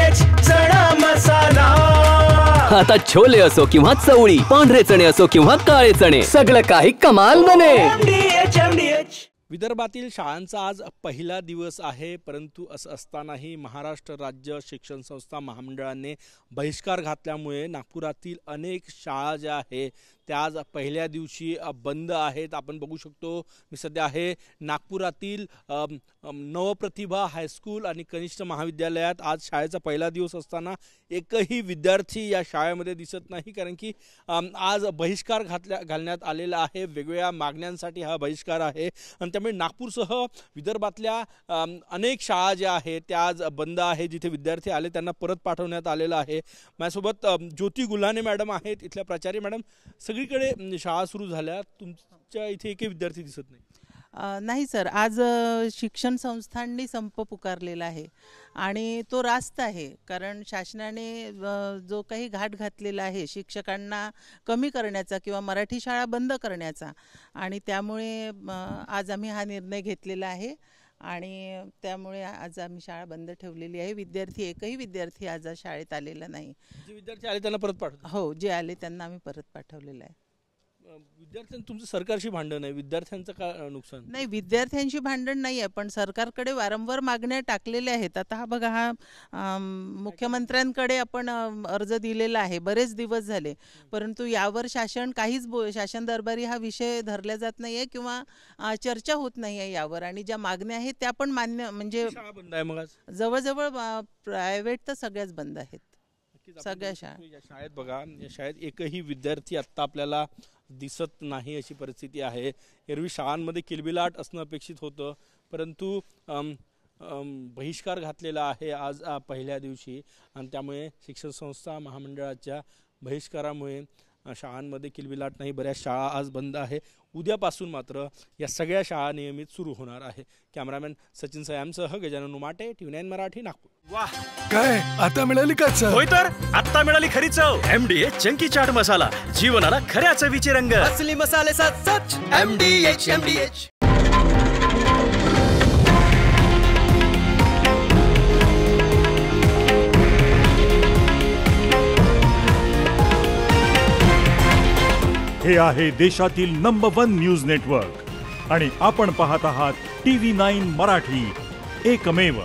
MDH चणा मसाला। आता छोले असो किंवा चवळी, पांढरे चणे असो किंवा काळे चणे, सगळं काही कमाल बने। MDH विदर्भातील शाळांचा आज पहिला दिवस आहे, परंतु असं असतानाही महाराष्ट्र राज्य शिक्षण संस्था महामंडळाने बहिष्कार घातल्यामुळे नागपुरातील अनेक शाळा ज्या आहेत त्या आज पहिल्या दिवशी बंद आहेत। आपण बघू शकतो मी सध्या आहे नागपुरातील नवप्रतिभा हायस्कूल आणि कनिष्ठ महाविद्यालयात। आज शाळेचा पहिला दिवस असताना एकही विद्यार्थी या शाळेमध्ये दिसत नाही, कारण की आज बहिष्कार घालण्यात आलेला आहे। वेगवेगळ्या मागण्यांसाठी हा बहिष्कार आहे आणि त्यामुळे नागपूरसह विदर्भातल्या अनेक शाळा ज्या आहेत त्या आज बंद आहे। जिथे विद्यार्थी आले त्यांना परत पाठवण्यात आलेलं आहे। माझ्यासोबत ज्योती गुल्हाने मॅडम आहेत, इथल्या प्राचार्य मॅडम। सगळीकडे शाळा सुरू झाल्या, तुमच्या इथे एकही विद्यार्थी दिसत नाही? नाही सर, आज शिक्षण संस्थांनी संप पुकारलेला आहे आणि तो रास्त आहे, कारण शासनाने जो काही घाट घातलेला आहे शिक्षकांना कमी करण्याचा किंवा मराठी शाळा बंद करण्याचा, आणि त्यामुळे आज आम्ही हा निर्णय घेतलेला आहे आणि त्यामुळे आज आम्ही शाळा बंद ठेवलेली आहे। एकही विद्यार्थी आज शाळेत आलेला नाही। जे विद्यार्थी आले त्यांना परत पाठवतो? हो, जे आले त्यांना आम्ही परत पाठवलेलं आहे। विद्यार्थ्यांचं तुमचं सरकारशी भांडण आहे, विद्यार्थ्यांचं का नुकसान? नाही, विद्यार्थ्यांशी भांडण नाही आहे, पण सरकारकडे वारंवार मागण्या टाकलेल्या आहेत। आता हा बघा, हा मुख्यमंत्र्यांकडे आपण अर्ज दिलेला आहे, बरेच दिवस झाले, परंतु यावर शासन शासन दरबारी हा विषय धरला जात नाही आहे किंवा चर्चा होत नाही आहे यावर, आणि ज्या मागण्या आहेत त्या पण मान्य, म्हणजे बंद आहे। मग जवळजवळ प्रायव्हेट तर सगळ्याच बंद आहेत, सगळ्या शाळेत बघा, या शाळेत एकही विद्यार्थी आत्ता आपल्याला दिसत नाही अशी परिस्थिती आहे। एरवी शाळांमध्ये किलबिलाट असणं अपेक्षित होतं, परंतु बहिष्कार घातलेला आहे आज पहिल्या दिवशी, आणि त्यामुळे शिक्षण संस्था महामंडळाच्या बहिष्कारामुळे शाळांमध्ये किलबिलाट नाही, बऱ्याच शाळा आज बंद आहे। उद्यापासून मात्र या सगळ्या शाळा नियमित सुरू होणार आहे। कॅमेरामॅन सचिन सयामसह गजानन उमाटे, TV9 मराठी, नागपूर। वाह, काय आता मिळाली का चव? होय तर आता मिळाली खरी चव। MDH चंकी चाट मसाला, जीवनाला खऱ्या चवीचे रंग। असली मसाले साथ सच MDH। हे आहे देशातील नंबर 1 न्यूज नेटवर्क आणि आपण पाहत आहात TV9 मराठी, एकमेव।